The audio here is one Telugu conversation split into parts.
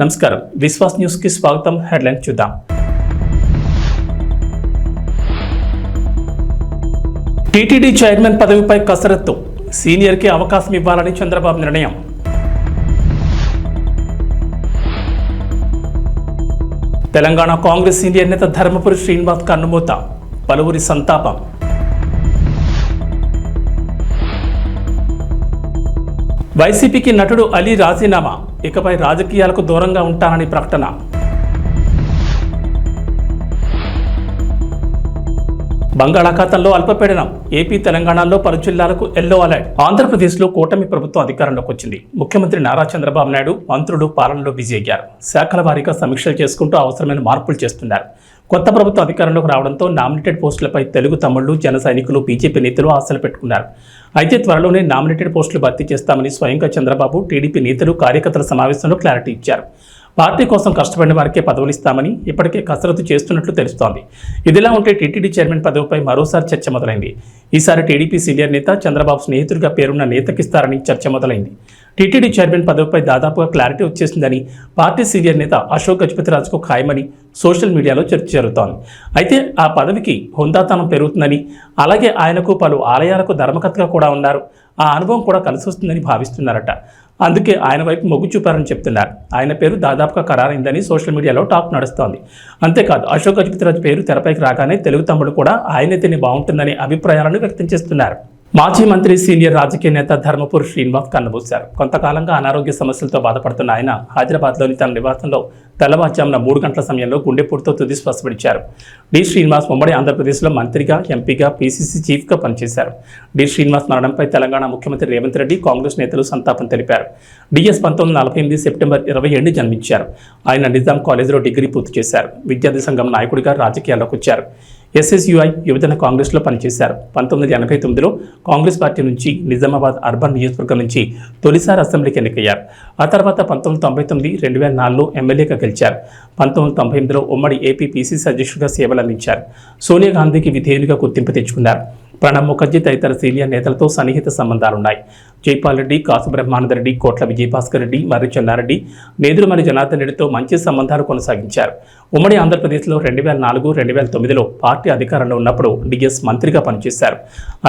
నమస్కారం విశ్వాస్ న్యూస్ కి స్వాగతం. హెడ్లైన్ చూద్దాం. టీటీడీ చైర్మన్ పదవిపై కసరత్తు, సీనియర్ కి అవకాశం ఇవ్వాలని చంద్రబాబు నిర్ణయం. తెలంగాణ కాంగ్రెస్ సీనియర్ నేత ధర్మపురి శ్రీనివాస్ కన్నుమూత, పలువురి సంతాపం. వైసీపీకి నటుడు అలీ రాజీనామా, ఇకపై రాజకీయాలకు దూరంగా ఉంటానని ప్రకటన. బంగాళాఖాతంలో అల్పపీడనం, ఏపీ తెలంగాణలో పలు జిల్లాలకు ఎల్లో అలర్ట్. ఆంధ్రప్రదేశ్లో కూటమి ప్రభుత్వం అధికారంలోకి వచ్చింది. ముఖ్యమంత్రి నారా చంద్రబాబు నాయుడు మంత్రులు పాలనలో బిజీ అయ్యారు. శాఖల వారీగా సమీక్షలు చేసుకుంటూ అవసరమైన మార్పులు చేస్తున్నారు. కొత్త ప్రభుత్వం అధికారంలోకి రావడంతో నామినేటెడ్ పోస్టులపై తెలుగు తమ్ముళ్లు, జన సైనికులు, బీజేపీ నేతలు ఆశలు పెట్టుకున్నారు. అయితే త్వరలోనే నామినేటెడ్ పోస్టులు భర్తీ చేస్తామని స్వయంగా చంద్రబాబు, టీడీపీ నేతలు కార్యకర్తల సమావేశంలో క్లారిటీ ఇచ్చారు. పార్టీ కోసం కష్టపడిన వారికే పదవులు ఇస్తామని ఇప్పటికే కసరత్తు చేస్తున్నట్లు తెలుస్తోంది. ఇదిలా ఉంటే టీటీడీ చైర్మన్ పదవిపై మరోసారి చర్చ మొదలైంది. ఈసారి టీడీపీ సీనియర్ నేత, చంద్రబాబు స్నేహితుడిగా పేరున్న నేతకిస్తారని చర్చ మొదలైంది. టీటీడీ చైర్మన్ పదవిపై దాదాపుగా క్లారిటీ వచ్చేసిందని పార్టీ సీనియర్ నేత అశోక్ గజపతిరాజుకు ఖాయమని సోషల్ మీడియాలో చర్చ జరుగుతోంది. అయితే ఆ పదవికి హుందాతనం పెరుగుతుందని, అలాగే ఆయనకు పలు ఆలయాలకు ధర్మకర్తగా కూడా ఉన్నారు. ఆ అనుభవం కూడా కలిసి వస్తుందని భావిస్తున్నారట. అందుకే ఆయన వైపు మొగ్గు చూపారని చెప్తున్నారు. ఆయన పేరు దాదాపుగా ఖరారైందని సోషల్ మీడియాలో టాక్ నడుస్తోంది. అంతేకాదు, అశోక్ గజపతిరాజు పేరు తెరపైకి రాగానే తెలుగు తమ్ముడు కూడా ఆయనైతేనే బాగుంటుందనే అభిప్రాయాలను వ్యక్తం చేస్తున్నారు. మాజీ మంత్రి, సీనియర్ రాజకీయ నేత ధర్మపురి శ్రీనివాస్ కన్నుమూశారు. కొంతకాలంగా అనారోగ్య సమస్యలతో బాధపడుతున్న ఆయన హైదరాబాద్లోని తన నివాసంలో తెల్లవారుజామున 3 గంటల సమయంలో గుండెపోటుతో తుది శ్వాస విడిచారు. డి శ్రీనివాస్ ఉమ్మడి ఆంధ్రప్రదేశ్లో మంత్రిగా, ఎంపీగా, పీసీసీ చీఫ్గా పనిచేశారు. డి శ్రీనివాస్ మరణంపై తెలంగాణ ముఖ్యమంత్రి రేవంత్ రెడ్డి, కాంగ్రెస్ నేతలు సంతాపం తెలిపారు. డిఎస్ 1948 సెప్టెంబర్ 27 జన్మించారు. ఆయన నిజాం కాలేజీలో డిగ్రీ పూర్తి చేశారు. విద్యార్థి సంఘం నాయకుడిగా రాజకీయాల్లోకి వచ్చారు. ఎస్ఎస్యుఐ యువజన కాంగ్రెస్లో పనిచేశారు. 1989లో కాంగ్రెస్ పార్టీ నుంచి నిజామాబాద్ అర్బన్ నియోజకవర్గం నుంచి తొలిసారి అసెంబ్లీకి ఎన్నికయ్యారు. ఆ తర్వాత 1999, 2004లో ఎమ్మెల్యేగా గెలిచారు. 1998లో ఉమ్మడి ఏపీ పీసీసీ అధ్యక్షుడిగా సేవలందించారు. సోనియా గాంధీకి విధేయునిగా గుర్తింపు తెచ్చుకున్నారు. ప్రణబ్ ముఖర్జీ తదితర సీనియర్ నేతలతో సన్నిహిత సంబంధాలున్నాయి. జైపాల్ రెడ్డి, కాసు బ్రహ్మానందరెడ్డి, కోట్ల విజయభాస్కర్ రెడ్డి, మర్రి చెన్నారెడ్డి, నేదురుమల్లి జనార్దన్ రెడ్డితో మంచి సంబంధాలు కొనసాగించారు. ఉమ్మడి ఆంధ్రప్రదేశ్లో 2004, 2009లో పార్టీ అధికారంలో ఉన్నప్పుడు డిఎస్ మంత్రిగా పనిచేశారు.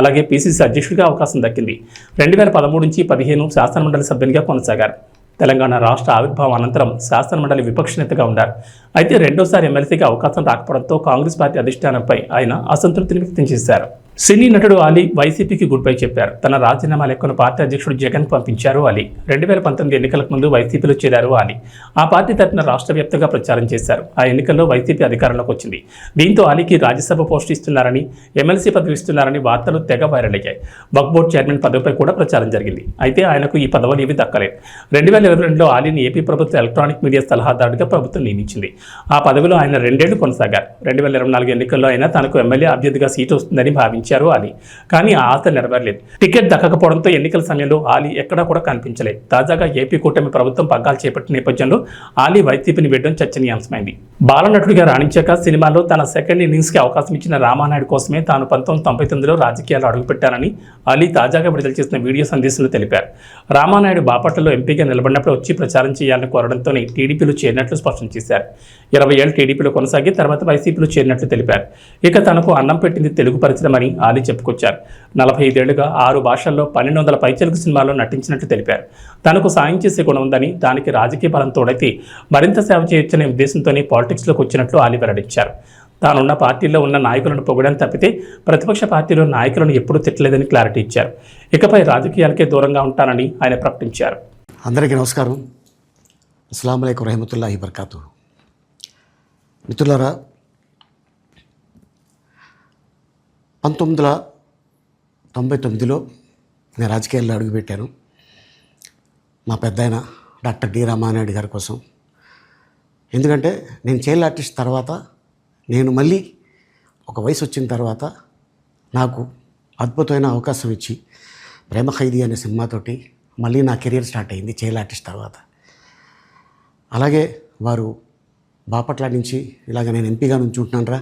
అలాగే పీసీసీ అధ్యక్షుడిగా అవకాశం దక్కింది. 2013 నుంచి 2015 శాసనమండలి సభ్యునిగా కొనసాగారు. తెలంగాణ రాష్ట్ర ఆవిర్భావం అనంతరం శాసనమండలి విపక్ష నేతగా ఉన్నారు. అయితే రెండోసారి ఎమ్మెల్సీగా అవకాశం రాకపోవడంతో కాంగ్రెస్ పార్టీ అధిష్టానంపై ఆయన అసంతృప్తిని వ్యక్తం చేశారు. సినీ నటుడు అలీ వైసీపీకి గుడ్ బై చెప్పారు. తన రాజీనామా లెక్కను పార్టీ అధ్యక్షుడు జగన్ పంపించారు అలీ. 2019 ఎన్నికలకు ముందు వైసీపీలో చేరారు అలీ. ఆ పార్టీ తరఫున రాష్ట్ర వ్యాప్తంగా ప్రచారం చేశారు. ఆ ఎన్నికల్లో వైసీపీ అధికారంలోకి వచ్చింది. దీంతో అలీకి రాజ్యసభ పోస్టు ఇస్తున్నారని, ఎమ్మెల్సీ పదవి ఇస్తున్నారని వార్తలు తెగ వైరల్ అయ్యాయి. వక్ఫ్ బోర్డు చైర్మన్ పదవిపై కూడా ప్రచారం జరిగింది. అయితే ఆయనకు ఈ పదవులు ఏవి దక్కలేదు. 2022లో అలీని ఏపీ ప్రభుత్వ ఎలక్ట్రానిక్ మీడియా సలహాదారుడిగా ప్రభుత్వం నియమించింది. ఆ పదవిలో ఆయన 2 ఏళ్లు కొనసాగారు. 2024 ఎన్నికల్లో అయినా తనకు ఎమ్మెల్యే అభ్యర్థిగా సీటు వస్తుందని భావించారు అలీ. కానీ ఆ ఆశ నెరవేరలేదు. టికెట్ దక్కకపోవడంతో ఎన్నికల సమయంలో అలీ ఎక్కడా కూడా కనిపించలేదు. తాజాగా ఏపీ కూటమి ప్రభుత్వం పగ్గాలు చేపట్టిన నేపథ్యంలో అలీ వైసీపీని వీడడం చర్చనీయాంశమైంది. బాలనటుడిగా రాణించాక సినిమాలో తన సెకండ్ ఇన్నింగ్స్కి అవకాశం ఇచ్చిన రామానాయుడు కోసమే తాను 1999లో రాజకీయాల్లో అడుగుపెట్టానని అలీ తాజాగా విడుదల చేసిన వీడియో సందేశంలో తెలిపారు. రామానాయుడు బాపట్లలో ఎంపీగా నిలబడినప్పుడు వచ్చి ప్రచారం చేయాలని కోరడంతోనే టీడీపీలో చేరినట్లు స్పష్టం చేశారు. 20 ఏళ్ళు టీడీపీలో కొనసాగి తర్వాత వైసీపీలో చేరినట్లు తెలిపారు. ఇక తనకు అన్నం పెట్టింది తెలుగు పరిశ్రమని అలీ చెప్పుకొచ్చారు. 45 ఏళ్లుగా 6 భాషల్లో 1200 పైచిలుకు సినిమాల్లో నటించినట్లు తెలిపారు. తనకు సాయం చేసే గుణం ఉందని, దానికి రాజకీయ బలం తోడైతే మరింత సేవ చేయొచ్చనే ఉద్దేశంతోనే పాలిటిక్స్లోకి వచ్చినట్లు అలీ వెల్లడించారు. తానున్న పార్టీలో ఉన్న నాయకులను పొగడని తప్పితే ప్రతిపక్ష పార్టీలో నాయకులను ఎప్పుడూ తిట్టలేదని క్లారిటీ ఇచ్చారు. ఇకపై రాజకీయాలకే దూరంగా ఉంటానని ఆయన ప్రకటించారు. అందరికీ నమస్కారం. అస్సలాము అలైకుం రహమతుల్లాహి బర్కాతు. మిత్రులారా, 1999లో నేను రాజకీయాల్లో అడుగుపెట్టాను. మా పెద్దాయన డాక్టర్ డి రామానాయుడు గారి కోసం. ఎందుకంటే నేను చైల్డ్ ఆర్టిస్ట్ తర్వాత నేను మళ్ళీ ఒక వయసు వచ్చిన తర్వాత నాకు అద్భుతమైన అవకాశం ఇచ్చి ప్రేమ ఖైదీ అనే సినిమాతోటి మళ్ళీ నా కెరీర్ స్టార్ట్ అయింది చైల్డ్ ఆర్టిస్ట్ తర్వాత. అలాగే వారు బాపట్ల నుంచి ఇలాగ నేను ఎంపీగా నుంచి ఉంటున్నాను రా,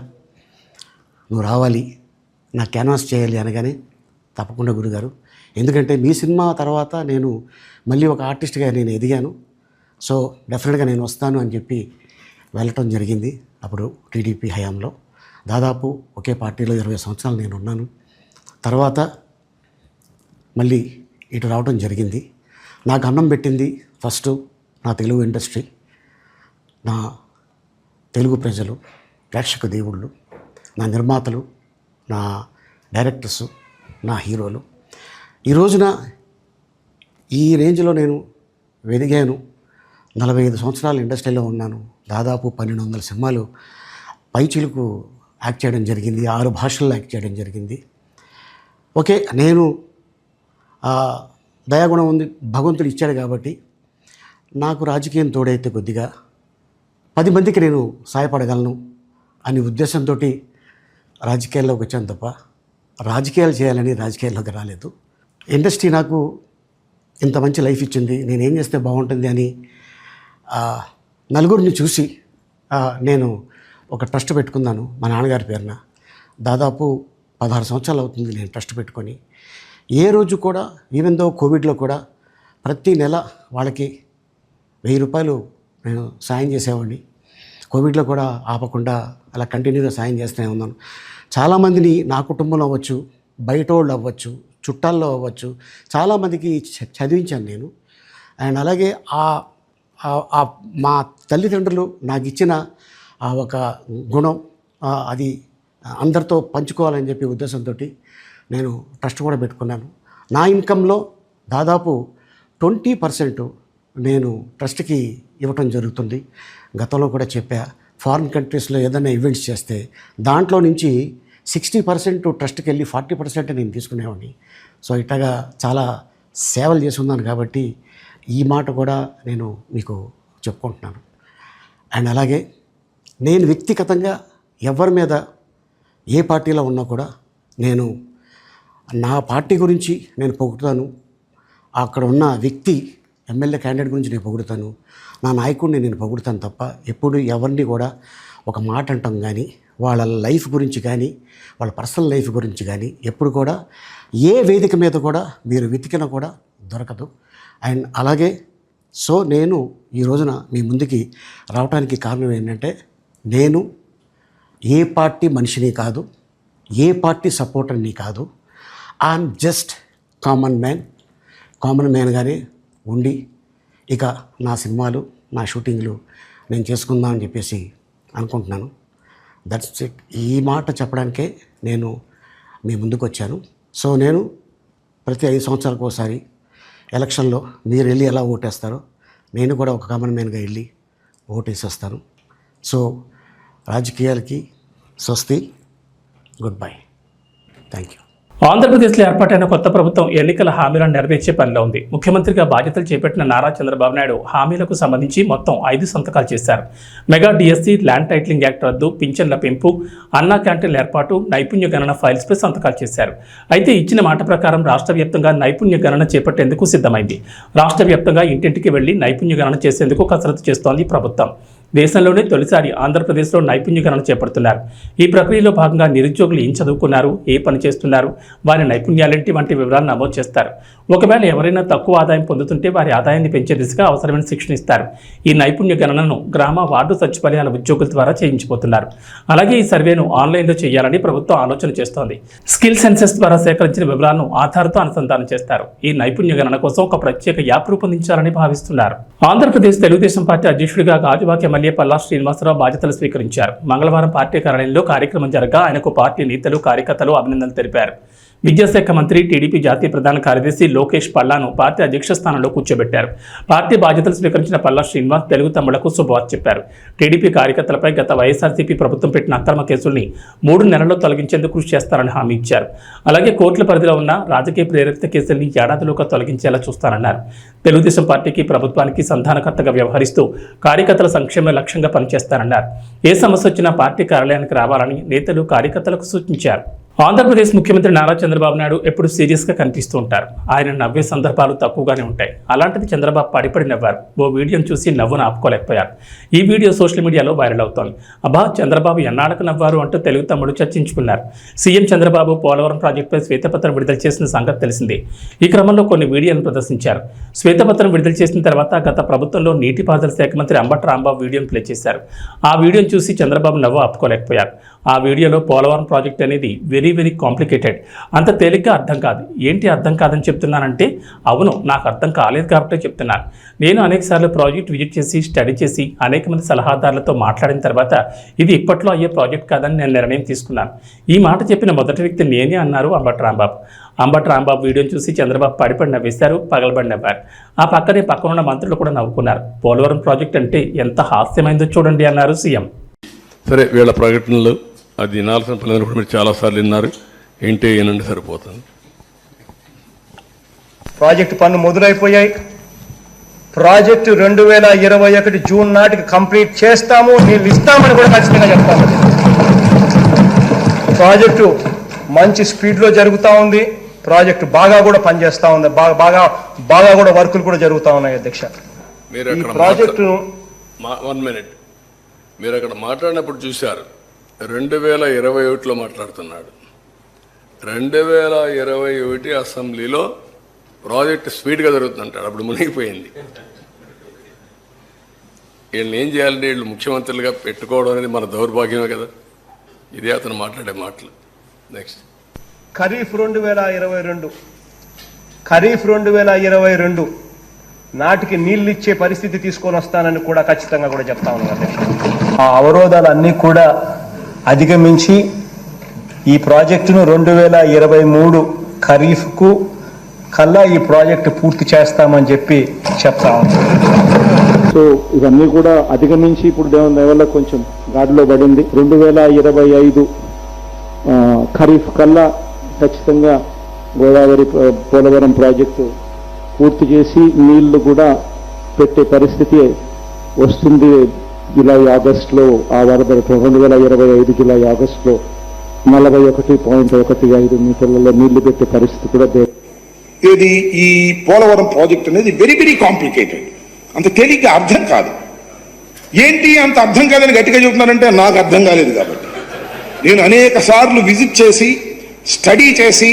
నువ్వు రావాలి, నా క్యాన్వాస్ చేయాలి అనగానే తప్పకుండా గురుగారు, ఎందుకంటే మీ సినిమా తర్వాత నేను మళ్ళీ ఒక ఆర్టిస్ట్గా నేను ఎదిగాను. సో డెఫినెట్గా నేను వస్తాను అని చెప్పి వెళ్ళటం జరిగింది. అప్పుడు టీడీపీ హయాంలో దాదాపు ఒకే పార్టీలో 20 సంవత్సరాలు నేను ఉన్నాను. తర్వాత మళ్ళీ ఇటు రావడం జరిగింది. నాకు అన్నం పెట్టింది ఫస్ట్ నా తెలుగు ఇండస్ట్రీ, నా తెలుగు ప్రజలు, ప్రేక్షక దేవుళ్ళు, నా నిర్మాతలు, నా డైరెక్టర్సు, నా హీరోలు. ఈ రోజున ఈ రేంజ్లో నేను ఎదిగాను. 45 సంవత్సరాలు ఇండస్ట్రీలో ఉన్నాను. దాదాపు 1200 సినిమాలు పైచిలుకు యాక్ట్ చేయడం జరిగింది. 6 భాషల్లో యాక్ట్ చేయడం జరిగింది. ఓకే, నేను దయాగుణం ఉంది, భగవంతుడు ఇచ్చాడు కాబట్టి నాకు రాజకీయం తోడైతే కొద్దిగా 10 మందికి నేను సహాయపడగలను అనే ఉద్దేశంతో రాజకీయాల్లోకి వచ్చాను తప్ప రాజకీయాలు చేయాలని రాజకీయాల్లోకి రాలేదు. ఇండస్ట్రీ నాకు ఇంత మంచి లైఫ్ ఇచ్చింది, నేనేం చేస్తే బాగుంటుంది అని నలుగురిని చూసి నేను ఒక ట్రస్ట్ పెట్టుకున్నాను మా నాన్నగారి పేరున. దాదాపు 16 సంవత్సరాలు అవుతుంది నేను ట్రస్ట్ పెట్టుకొని. ఏ రోజు కూడా ఈవెన్ దో కోవిడ్లో కూడా ప్రతి నెల వాళ్ళకి 1000 రూపాయలు నేను సాయం చేసేవాడిని. కోవిడ్లో కూడా ఆపకుండా అలా కంటిన్యూగా సాయం చేస్తూనే ఉన్నాను. చాలామందిని నా కుటుంబంలో అవ్వచ్చు, బయట వాళ్ళు అవ్వచ్చు, చుట్టాల్లో అవ్వచ్చు, చాలామందికి చదివించాను నేను. అండ్ అలాగే మా తల్లిదండ్రులు నాకు ఇచ్చిన ఒక గుణం అది అందరితో పంచుకోవాలని చెప్పి ఉద్దేశంతో నేను ట్రస్ట్ కూడా పెట్టుకున్నాను. నా ఇన్కంలో దాదాపు 20% నేను ట్రస్ట్కి ఇవ్వటం జరుగుతుంది. గతంలో కూడా చెప్పా, ఫారిన్ కంట్రీస్లో ఏదైనా ఈవెంట్స్ చేస్తే దాంట్లో నుంచి 60% ట్రస్ట్కి వెళ్ళి 40% నేను తీసుకునేవాడిని. సో ఇట్లాగా చాలా సేవలు చేసి ఉన్నాను కాబట్టి ఈ మాట కూడా నేను మీకు చెప్పుకుంటున్నాను. అండ్ అలాగే నేను వ్యక్తిగతంగా ఎవరి మీద ఏ పార్టీలో ఉన్నా కూడా నేను నా పార్టీ గురించి నేను పొగుడుతాను. అక్కడ ఉన్న వ్యక్తి ఎమ్మెల్యే క్యాండిడేట్ గురించి నేను పొగుడుతాను, నా నాయకుడిని నేను పొగుడుతాను తప్ప ఎప్పుడు ఎవరిని కూడా ఒక మాట అంటాం కానీ వాళ్ళ లైఫ్ గురించి కానీ వాళ్ళ పర్సనల్ లైఫ్ గురించి కానీ ఎప్పుడు కూడా ఏ వేదిక మీద కూడా మీరు వెతికినా కూడా దొరకదు. అండ్ అలాగే సో నేను ఈ రోజున మీ ముందుకి రావడానికి కారణం ఏంటంటే నేను ఏ పార్టీ మనిషిని కాదు, ఏ పార్టీ సపోర్టర్ని కాదు. ఐఎమ్ జస్ట్ కామన్ మ్యాన్గానే ఉండి ఇక నా సినిమాలు, నా షూటింగ్లు నేను చేసుకుందామని చెప్పేసి అనుకుంటున్నాను. That's it. ఈ మాట చెప్పడానికే నేను మీ ముందుకు వచ్చాను. సో నేను ప్రతి 5 సంవత్సరాలకు ఒకసారి ఎలక్షన్లో మీరు వెళ్ళి ఎలా ఓటేస్తారో నేను కూడా ఒక కామన్ మ్యాన్గా వెళ్ళి ఓటేసేస్తాను. సో రాజకీయాలకి స్వస్తి, గుడ్ బై, థ్యాంక్ యూ. ఆంధ్రప్రదేశ్లో ఏర్పాటైన కొత్త ప్రభుత్వం ఎన్నికల హామీలను నెరవేర్చే పనిలో ఉంది. ముఖ్యమంత్రిగా బాధ్యతలు చేపట్టిన నారా చంద్రబాబు నాయుడు హామీలకు సంబంధించి మొత్తం 5 సంతకాలు చేశారు. Mega DSC, land titling act రద్దు, పింఛన్ల పెంపు, అన్నా క్యాంటీన్ల ఏర్పాటు, నైపుణ్య గణన ఫైల్స్పై సంతకాలు చేశారు. అయితే ఇచ్చిన మాట ప్రకారం రాష్ట్ర వ్యాప్తంగా నైపుణ్య గణన చేపట్టేందుకు సిద్ధమైంది. రాష్ట్ర వ్యాప్తంగా ఇంటింటికి వెళ్లి నైపుణ్య గణన చేసేందుకు కసరత్తు చేస్తోంది ప్రభుత్వం. దేశంలోనే తొలిసారి ఆంధ్రప్రదేశ్లో నైపుణ్య గణన చేపడుతున్నారు. ఈ ప్రక్రియలో భాగంగా నిరుద్యోగులు ఏం చదువుకున్నారు, ఏ పని చేస్తున్నారు, వారి నైపుణ్యాలేంటి వంటి వివరాలు నమోదు చేస్తారు. ఒకవేళ ఎవరైనా తక్కువ ఆదాయం పొందుతుంటే వారి ఆదాయాన్ని పెంచే దిశగా అవసరమైన శిక్షణ ఇస్తారు. ఈ నైపుణ్య గణనను గ్రామ, వార్డు సచివాలయాల ఉద్యోగుల ద్వారా చేయించిపోతున్నారు. అలాగే ఈ సర్వేను ఆన్లైన్లో చేయాలని ప్రభుత్వం ఆలోచన చేస్తోంది. స్కిల్ సెన్సెస్ ద్వారా సేకరించిన వివరాలను ఆధార్తో అనుసంధానం చేస్తారు. ఈ నైపుణ్య గణన కోసం ఒక ప్రత్యేక యాప్ రూపొందించాలని భావిస్తున్నారు. ఆంధ్రప్రదేశ్ తెలుగుదేశం పార్టీ అధ్యక్షుడిగా గాజువాక ఎమ్మెల్యే పల్లా శ్రీనివాసరావు బాధ్యతలు స్వీకరించారు. మంగళవారం పార్టీ కార్యాలయంలో కార్యక్రమం జరగా ఆయనకు పార్టీ నేతలు, కార్యకర్తలు అభినందనలు తెలిపారు. విద్యాశాఖ మంత్రి, టీడీపీ జాతీయ ప్రధాన కార్యదర్శి లోకేష్ పల్లాను పార్టీ అధ్యక్ష స్థానంలో కూర్చోబెట్టారు. పార్టీ బాధ్యతలు స్వీకరించిన పల్లా శ్రీనివాస్ తెలుగు తమ్ముళ్లకు శుభవార్త చెప్పారు. టీడీపీ కార్యకర్తలపై గత వైఎస్ఆర్సీపీ ప్రభుత్వం పెట్టిన అక్రమ కేసుల్ని 3 నెలల్లో తొలగించేందుకు కృషి చేస్తారని హామీ ఇచ్చారు. అలాగే కోర్టుల పరిధిలో ఉన్న రాజకీయ ప్రేరేపిత కేసుల్ని ఏడాదిలోగా తొలగించేలా చూస్తారన్నారు. తెలుగుదేశం పార్టీకి, ప్రభుత్వానికి సంధానకర్తగా వ్యవహరిస్తూ కార్యకర్తల సంక్షేమ లక్ష్యంగా పనిచేస్తారన్నారు. ఏ సమస్య వచ్చినా పార్టీ కార్యాలయానికి రావాలని నేతలు, కార్యకర్తలకు సూచించారు. ఆంధ్రప్రదేశ్ ముఖ్యమంత్రి నారా చంద్రబాబు నాయుడు ఎప్పుడు సీరియస్గా కనిపిస్తూ ఉంటారు. ఆయన నవ్వే సందర్భాలు తక్కువగానే ఉంటాయి. అలాంటిది చంద్రబాబు పడిపడి నవ్వారు. ఓ వీడియోను చూసి నవ్వును ఆపుకోలేకపోయారు. ఈ వీడియో సోషల్ మీడియాలో వైరల్ అవుతోంది. అబ్బా, చంద్రబాబు ఎన్నాళ్ళకు నవ్వారు అంటూ తెలుగు తమ్ముడు చర్చించుకున్నారు. సీఎం చంద్రబాబు పోలవరం ప్రాజెక్టుపై శ్వేతపత్రం విడుదల చేసిన సంగతి తెలిసిందే. ఈ క్రమంలో కొన్ని వీడియోలను ప్రదర్శించారు. శ్వేతపత్రం విడుదల చేసిన తర్వాత గత ప్రభుత్వంలో నీటిపారుదల శాఖ మంత్రి అంబటి రాంబాబు వీడియోను ప్లే చేశారు. ఆ వీడియోను చూసి చంద్రబాబు నవ్వు ఆపుకోలేకపోయారు. ఆ వీడియోలో పోలవరం ప్రాజెక్ట్ అనేది వెరీ కాంప్లికేటెడ్, అంత తేలిగ్గా అర్థం కాదు. ఏంటి అర్థం కాదని చెప్తున్నానంటే, అవును, నాకు అర్థం కాలేదు కాబట్టి చెప్తున్నాను. నేను అనేకసార్లు ప్రాజెక్ట్ విజిట్ చేసి స్టడీ చేసి అనేక మంది సలహాదారులతో మాట్లాడిన తర్వాత ఇది ఇప్పట్లో అయ్యే ప్రాజెక్ట్ కాదని నేను నిర్ణయం తీసుకున్నాను. ఈ మాట చెప్పిన మొదటి వ్యక్తి నేనే అన్నారు అంబటి రాంబాబు. అంబటి రాంబాబు వీడియోని చూసి చంద్రబాబు పడిపడి నవ్వేశారు, పగలబడి నవ్వారు. ఆ పక్కనున్న మంత్రులు కూడా నవ్వుకున్నారు. పోలవరం ప్రాజెక్ట్ అంటే ఎంత హాస్యమైందో చూడండి అన్నారు సీఎం. సరే, వీళ్ళ ప్రకటనలు అది వినాల్సిన పిల్లలు కూడా మీరు చాలాసార్లు విన్నారు. ఏంటి ఏనండి సరిపోతుంది. ప్రాజెక్టు పనులు మొదలైపోయాయి. ప్రాజెక్టు 2021 జూన్ నాటికి కంప్లీట్ చేస్తాము, నీళ్ళు ఇస్తామని కూడా ఖచ్చితంగా చెప్తాము. ప్రాజెక్టు మంచి స్పీడ్లో జరుగుతూ ఉంది. ప్రాజెక్టు బాగా కూడా పనిచేస్తూ ఉంది. బాగా కూడా వర్కులు కూడా జరుగుతూ ఉన్నాయి. అధ్యక్ష, ఈ ప్రాజెక్టును 1 minute మీరు అక్కడ మాట్లాడినప్పుడు చూశారు. 2021లో మాట్లాడుతున్నాడు. 2021 అసెంబ్లీలో ప్రాజెక్ట్ స్పీడ్గా జరుగుతుందంటాడు. అప్పుడు మునిగిపోయింది. వీళ్ళని ఏం చేయాలంటే వీళ్ళు ముఖ్యమంత్రులుగా పెట్టుకోవడం అనేది మన దౌర్భాగ్యమే కదా. ఇదే అతను మాట్లాడే మాటలు. నెక్స్ట్, ఖరీఫ్ 2022 నాటికి నీళ్ళు ఇచ్చే పరిస్థితి తీసుకొని వస్తానని కూడా ఖచ్చితంగా కూడా చెప్తా ఉన్నాను. ఆ అవరోధాలన్నీ కూడా అధిగమించి ఈ ప్రాజెక్టును 2023 ఖరీఫ్కు కల్లా ఈ ప్రాజెక్టు పూర్తి చేస్తామని చెప్పి చెప్తా ఉన్నాం. సో ఇవన్నీ కూడా అధిగమించి ఇప్పుడు దేవుని దయ వల్ల కొంచెం గాడిలో పడింది. 2025 ఖరీఫ్ కల్లా ఖచ్చితంగా గోదావరి పోలవరం ప్రాజెక్టు పూర్తి చేసి నీళ్లు కూడా పెట్టే పరిస్థితి వస్తుంది. జూలై ఆగస్టులో ఆ వరద 2025 జూలై ఆగస్టులో 41.15 మీటర్లలో నీళ్లు పెట్టే పరిస్థితి కూడా ఇది ఈ పోలవరం ప్రాజెక్ట్ అనేది వెరీ కాంప్లికేటెడ్. అంత తేలిగ్గా అర్థం కాదు. ఏంటి అంత అర్థం కాదని గట్టిగా చెబుతున్నారంటే నాకు అర్థం కాలేదు కాబట్టి. నేను అనేక సార్లు విజిట్ చేసి స్టడీ చేసి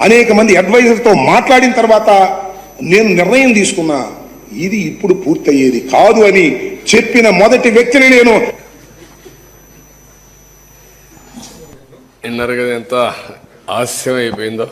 అనేక మంది అడ్వైజర్తో మాట్లాడిన తర్వాత నేను నిర్ణయం తీసుకున్నా, ఇది ఇప్పుడు పూర్తయ్యేది కాదు అని చెప్పిన మొదటి వ్యక్తిని నేను. విన్నారు కదా ఎంత హాస్యం అయిపోయిందో.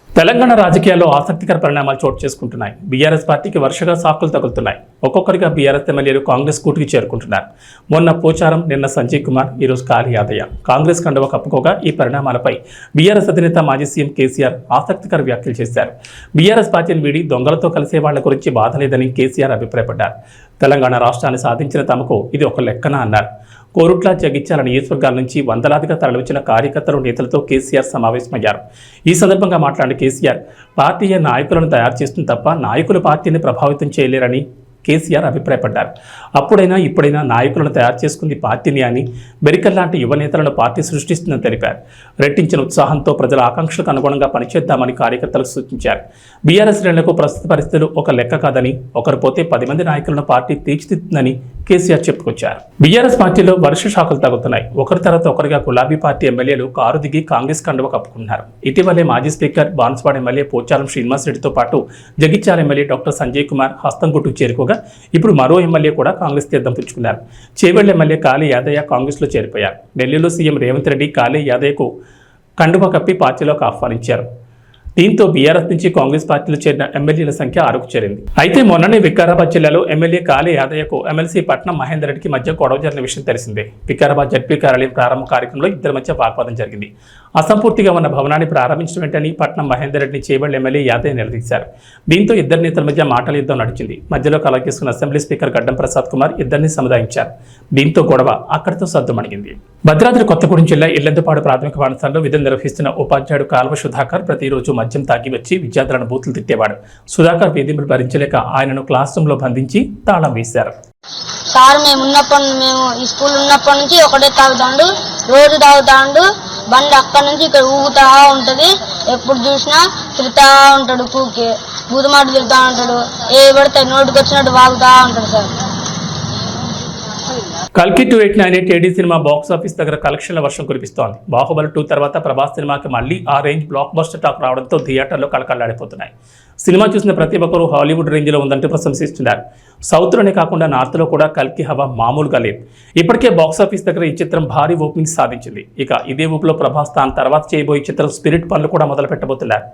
తెలంగాణ రాజకీయాల్లో ఆసక్తికర పరిణామాలు చోటు చేసుకుంటున్నాయి. బీఆర్ఎస్ పార్టీకి వరుసగా సాకులు తగులుతున్నాయి. ఒక్కొక్కరిగా బీఆర్ఎస్ ఎమ్మెల్యేలు కాంగ్రెస్ కూటికి చేరుకుంటున్నారు. మొన్న పోచారం, నిన్న సంజయ్ కుమార్, ఈరోజు కాళీ యాదయ్య కాంగ్రెస్ కండువా కప్పుకోగా ఈ పరిణామాలపై బీఆర్ఎస్ అధినేత మాజీ సీఎం కేసీఆర్ ఆసక్తికర వ్యాఖ్యలు చేశారు. బీఆర్ఎస్ పార్టీని వీడి దొంగలతో కలిసే వాళ్ల గురించి బాధ లేదని కేసీఆర్ అభిప్రాయపడ్డారు. తెలంగాణ రాష్ట్రాన్ని సాధించిన తమకు ఇది ఒక లెక్కన అన్నారు. కోరుట్ల, జగిత్యాల నియోజకవర్గాల నుంచి వందలాదిగా తరలివచ్చిన కార్యకర్తలు, నేతలతో కేసీఆర్ సమావేశమయ్యారు. ఈ సందర్భంగా మాట్లాడిన కేసీఆర్, పార్టీయే నాయకులను తయారు చేస్తుంది తప్ప నాయకులు పార్టీని ప్రభావితం చేయలేరని కేసీఆర్ అభిప్రాయపడ్డారు. అప్పుడైనా ఇప్పుడైనా నాయకులను తయారు చేసుకుంది పార్టీని అని, మెరికల్ లాంటి యువ నేతలను పార్టీ సృష్టిస్తుందని తెలిపారు. రెట్టించిన ఉత్సాహంతో ప్రజల ఆకాంక్షలకు అనుగుణంగా పనిచేద్దామని కార్యకర్తలకు సూచించారు. బీఆర్ఎస్ శ్రేణులకు ప్రస్తుత పరిస్థితులు ఒక లెక్క కాదని, ఒకరు పోతే 10 మంది నాయకులను పార్టీ తీర్చిదిద్దుతుందని కేసీఆర్ చెప్పుకొచ్చారు. బీఆర్ఎస్ పార్టీలో వరుస షాకులు తగ్గుతున్నాయి. ఒకరి తర్వాత ఒకరిగా గులాబీ పార్టీ ఎమ్మెల్యేలు కారు దిగి కాంగ్రెస్ కండువ కప్పుకున్నారు. ఇటీవలే మాజీ స్పీకర్, బాన్స్వాడ ఎమ్మెల్యే పోచారం శ్రీనివాస్ రెడ్డితో పాటు జగిత్యాల ఎమ్మెల్యే డాక్టర్ సంజయ్ కుమార్ హస్తంగుట్టుకు చేరుకోగా ఇప్పుడు మరో ఎమ్మెల్యే కూడా కాంగ్రెస్ తీర్థం పుచ్చుకున్నారు. చేవెళ్ల ఎమ్మెల్యే కాళీ యాదయ్య కాంగ్రెస్లో చేరిపోయారు. ఢిల్లీలో సీఎం రేవంత్ రెడ్డి కాళీ యాదయ్యకు కండువ కప్పి పార్టీలోకి ఆహ్వానించారు. దీంతో బీఆర్ఎస్ నుంచి కాంగ్రెస్ పార్టీలో చేరిన ఎమ్మెల్యేల సంఖ్య 6కు చేరింది. అయితే మొన్ననే వికారాబాద్ జిల్లాలో ఎమ్మెల్యే కాళీ యాదయ్యకు ఎమ్మెల్సీ పట్నం మహేందర్ రెడ్డికి మధ్య గొడవ జరిగిన విషయం తెలిసిందే. వికారాబాద్ జడ్పీ కార్యాలయం ప్రారంభ కార్యక్రమంలో ఇద్దరి మధ్య వాగ్వాదం జరిగింది. అసంపూర్తిగా ఉన్న భవనాన్ని ప్రారంభించడం వెంటనే పట్నం మహేందర్ రెడ్డిని చేవెళ్ల ఎమ్మెల్యే యాదయ్య నిలదీశారు. దీంతో ఇద్దరు నేతల మధ్య మాటల యుద్ధం నడిచింది. మధ్యలో కలగేసుకున్న అసెంబ్లీ స్పీకర్ గడ్డం ప్రసాద్ కుమార్ ఇద్దరిని సముదాయించారు. దీంతో గొడవ అక్కడితో సద్దుమణిగింది. భద్రాద్రి కొత్తగూడెం జిల్లా ఇల్లందుపాడు ప్రాథమిక పాఠశాలలో విధులు నిర్వహిస్తున్న ఉపాధ్యాయుడు కాల్వ సుధాకర్ ప్రతిరోజు మద్యం తాగి వచ్చి విద్యార్థులను బూతులు తిట్టేవాడు. సుధాకర్ వేధింపులు భరించలేక ఆయనను క్లాస్ రూమ్ లో బంధించి తాళం వేశారు. సార్ మేము ఈ స్కూల్ ఉన్నప్పటి నుంచి ఒకటే తాగుతాండు, రోజు తాగుతాండు. బండి అక్కడ నుంచి ఇక్కడ ఊగుతా ఉంటది. ఎప్పుడు చూసినా తిరుగుతా ఉంటాడు, కూకి బూతుమాట తిరుగుతా ఉంటాడు. ఏ పడితే నోటికి వచ్చినట్టు వాగుతా ఉంటాడు సార్. కల్కి 2898 ఏడీ సినిమా బాక్స్ ఆఫీస్ దగ్గర కలెక్షన్ల వర్షం కురిపిస్తోంది. బాహుబలి 2 తర్వాత ప్రభాస్ సినిమాకి మళ్ళీ ఆ రేంజ్ బ్లాక్ బస్టర్ టాక్ రావడంతో థియేటర్లో కళకళలాడిపోతున్నాయి. సినిమా చూసిన ప్రతి ఒక్కరూ హాలీవుడ్ రేంజ్లో ఉందంటూ ప్రశంసిస్తున్నారు. సౌత్లోనే కాకుండా నార్త్లో కూడా కల్కి హవా మామూలుగా లేదు. ఇప్పటికే బాక్స్ ఆఫీస్ దగ్గర ఈ చిత్రం భారీ ఓపెనింగ్ సాధించింది. ఇక ఇదే ఊపులో ప్రభాస్ తాను తర్వాత చేయబోయే చిత్రం స్పిరిట్ పనులు కూడా మొదలు పెట్టబోతున్నారు.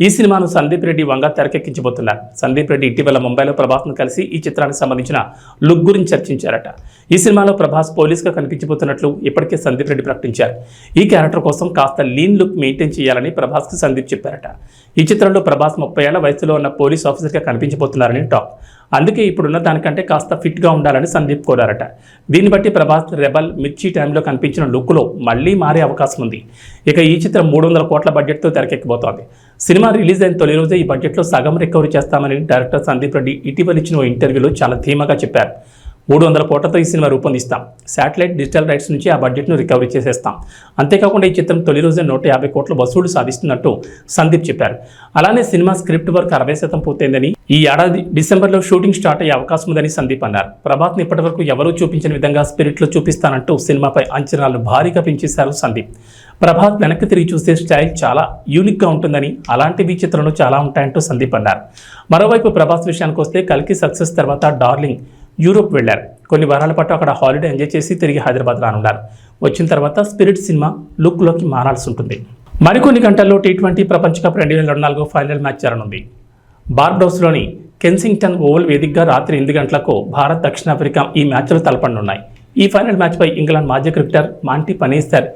ఈ సినిమాను సందీప్ రెడ్డి వంగ తెరకెక్కించబోతున్నారు. సందీప్ రెడ్డి ఇటీవల ముంబైలో ప్రభాస్ను కలిసి ఈ చిత్రానికి సంబంధించిన లుక్ గురించి చర్చించారట. ఈ సినిమాలో ప్రభాస్ పోలీస్గా కనిపించబోతున్నట్లు ఇప్పటికే సందీప్ రెడ్డి ప్రకటించారు. ఈ క్యారెక్టర్ కోసం కాస్త లీన్ లుక్ మెయింటైన్ చేయాలని ప్రభాస్కి సందీప్ చెప్పారట. ఈ చిత్రంలో ప్రభాస్ 30 ఏళ్ల వయసులో ఉన్న పోలీస్ ఆఫీసర్గా కనిపించబోతున్నారని టాక్. అందుకే ఇప్పుడున్న దానికంటే కాస్త ఫిట్గా ఉండాలని సందీప్ కోరారట. దీన్ని బట్టి ప్రభాస్ రెబల్, మిర్చి టైంలో కనిపించిన లుక్లో మళ్లీ మారే అవకాశం ఉంది. ఇక ఈ చిత్రం 300 కోట్ల బడ్జెట్తో తెరకెక్కబోతోంది. సినిమా రిలీజ్ అయిన తొలి రోజే ఈ బడ్జెట్లో సగం రికవరీ చేస్తామని డైరెక్టర్ సందీప్ రెడ్డి ఇటీవల ఇచ్చిన ఓ ఇంటర్వ్యూలో చాలా ధీమాగా చెప్పారు. 300 కోట్లతో ఈ సినిమా రూపొందిస్తాం. శాటిలైట్, డిజిటల్ రైట్స్ నుంచి ఆ బడ్జెట్ను రికవరీ చేసేస్తాం. అంతేకాకుండా ఈ చిత్రం తొలి రోజే 150 కోట్ల వసూలు సాధిస్తున్నట్టు సందీప్ చెప్పారు. అలానే సినిమా స్క్రిప్ట్ వర్క్ 60% పూర్తయిందని, ఈ ఏడాది డిసెంబర్లో షూటింగ్ స్టార్ట్ అయ్యే అవకాశం ఉందని సందీప్ అన్నారు. ప్రభాస్ని ఇప్పటివరకు ఎవరూ చూపించిన విధంగా స్పిరిట్లో చూపిస్తానంటూ సినిమాపై అంచనాలు భారీగా పెంచేశారు సందీప్. ప్రభాస్ వెనక్కి తిరిగి చూసే స్టైల్ చాలా యూనిక్గా ఉంటుందని, అలాంటివి చిత్రంలో చాలా ఉంటాయంటూ సందీప్ అన్నారు. మరోవైపు ప్రభాస్ విషయానికి వస్తే కల్కి సక్సెస్ తర్వాత డార్లింగ్ యూరోప్ వెళ్లారు. కొన్ని వారాల పాటు అక్కడ హాలిడే ఎంజాయ్ చేసి తిరిగి హైదరాబాద్ రానున్నారు. వచ్చిన తర్వాత స్పిరిట్ సినిమా లుక్లోకి మారాల్సి ఉంటుంది. మరికొన్ని గంటల్లో T20 ప్రపంచ కప్ 2024 ఫైనల్ మ్యాచ్ జరగనుంది. బార్బడోస్లోని కెన్సింగ్టన్ ఓవల్ వేదికగా రాత్రి 8 గంటలకు భారత్, దక్షిణాఫ్రికా ఈ మ్యాచ్లు తలపడనున్నాయి. ఈ ఫైనల్ మ్యాచ్పై ఇంగ్లాండ్ మాజీ క్రికెటర్ మాంటీ పనేసర్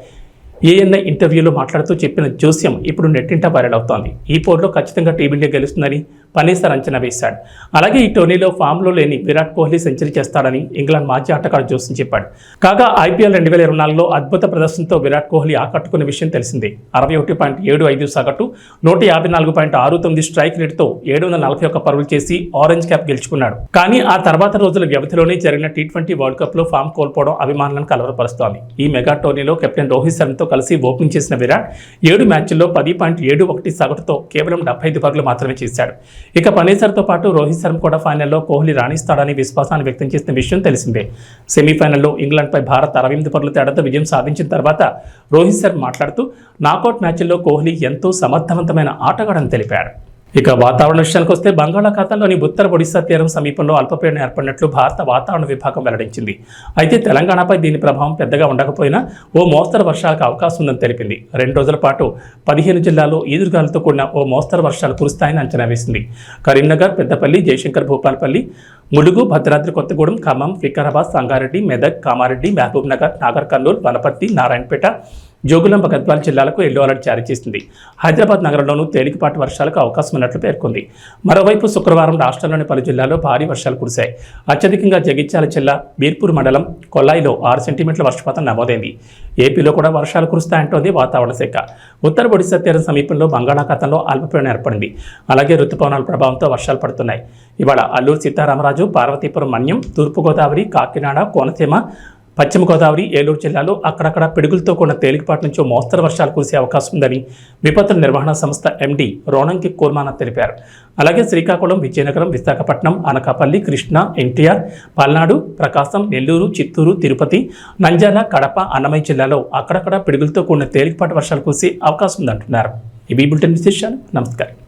ఏఎన్ఐ ఇంటర్వ్యూలో మాట్లాడుతూ చెప్పిన జోస్యం ఇప్పుడు నెట్టింట వైరల్ అవుతోంది. ఈ పోరులో ఖచ్చితంగా టీమిండియా గెలుస్తుందని పనేసర్ అంచనా వేశాడు. అలాగే ఈ టోర్నీలో ఫామ్లో లేని విరాట్ కోహ్లీ సెంచరీ చేస్తాడని ఇంగ్లాండ్ మాజీ ఆటగాడు జోస్యం చెప్పాడు. కాగా IPL 2024లో అద్భుత ప్రదర్శనతో విరాట్ కోహ్లీ ఆకట్టుకున్న విషయం తెలిసిందే. 61.75 సగటు, 154.69 స్ట్రైక్ రేటుతో 741 పరుగులు చేసి ఆరెంజ్ క్యాప్ గెలుచుకున్నాడు. కానీ ఆ తర్వాత రోజుల వ్యవధిలోనే జరిగిన T20 వరల్డ్ కప్లో ఫామ్ కోల్పోవడం అభిమానులను కలవరపరుస్తోంది. ఈ మెగా టోర్నీలో కెప్టెన్ రోహిత్ శర్మతో కలిసి ఓపెనింగ్ చేసిన విరాట్ 7 మ్యాచ్ల్లో 10.71 సగటుతో కేవలం 75 పరుగులు మాత్రమే చేశాడు. ఇక పనేసర్తో పాటు రోహిత్ శర్మ కూడా ఫైనల్లో కోహ్లీ రాణిస్తాడని విశ్వాసాన్ని వ్యక్తం చేసిన విషయం తెలిసిందే. సెమీఫైనల్లో ఇంగ్లాండ్పై భారత్ 68 పరుగుల తేడాతో విజయం సాధించిన తర్వాత రోహిత్ శర్మ మాట్లాడుతూ నాకౌట్ మ్యాచ్ల్లో కోహ్లీ ఎంతో సమర్థవంతమైన ఆటగాడని తెలిపాడు. ఇక వాతావరణ విషయానికి వస్తే బంగాళాఖాతంలోని ఉత్తర ఒడిశా తీరం సమీపంలో అల్పపీడనం ఏర్పడినట్లు భారత వాతావరణ విభాగం వెల్లడించింది. అయితే తెలంగాణపై దీని ప్రభావం పెద్దగా ఉండకపోయినా ఓ మోస్తరు వర్షాలకు అవకాశం ఉందని తెలిపింది. 2 రోజుల పాటు 15 జిల్లాల్లో ఈదురుగాలతో కూడిన ఓ మోస్తరు వర్షాలు కురుస్తాయని అంచనా వేసింది. కరీంనగర్, పెద్దపల్లి, జయశంకర్ భూపాలపల్లి, ములుగు, భద్రాద్రి కొత్తగూడెం, ఖమ్మం, వికారాబాద్, సంగారెడ్డి, మెదక్, కామారెడ్డి, మహబూబ్ నగర్, నాగర్ కర్నూలు, వనపర్తి, నారాయణపేట, జోగులాంబ, గద్వాల జిల్లాలకు ఎల్లో అలర్ట్ జారీ చేసింది. హైదరాబాద్ నగరంలోనూ తేలికపాటి వర్షాలకు అవకాశం ఉన్నట్లు పేర్కొంది. మరోవైపు శుక్రవారం రాష్ట్రంలోని పలు జిల్లాల్లో భారీ వర్షాలు కురిశాయి. అత్యధికంగా జగిత్యాల జిల్లా బీర్పూర్ మండలం కొల్లాయిలో 6 సెంటీమీటర్ల వర్షపాతం నమోదైంది. ఏపీలో కూడా వర్షాలు కురుస్తాయంటోంది వాతావరణ శాఖ. ఉత్తర ఒడిశా తీరం సమీపంలో బంగాళాఖాతంలో అల్పపీడనం ఏర్పడింది. అలాగే రుతుపవనాల ప్రభావంతో వర్షాలు పడుతున్నాయి. ఇవాళ అల్లూరు సీతారామరాజు, పార్వతీపురం మన్యం, తూర్పుగోదావరి, కాకినాడ, కోనసీమ, పశ్చిమ గోదావరి, ఏలూరు జిల్లాలో అక్కడక్కడ పిడుగులతో కూడిన తేలికపాటి నుంచి మోస్తరు వర్షాలు కురిసే అవకాశం ఉందని విపత్తుల నిర్వహణ సంస్థ MD రోనంకి కోర్మానా తెలిపారు. అలాగే శ్రీకాకుళం, విజయనగరం, విశాఖపట్నం, అనకాపల్లి, కృష్ణా, NTR, పల్నాడు, ప్రకాశం, నెల్లూరు, చిత్తూరు, తిరుపతి, నంద్యాల, కడప, అన్నమయ్య జిల్లాలో అక్కడక్కడ పిడుగులతో కూడిన తేలికపాటి వర్షాలు కురిసే అవకాశం ఉందంటున్నారు. ఇవి బులెటిన్ విశేషాలు. నమస్కారం.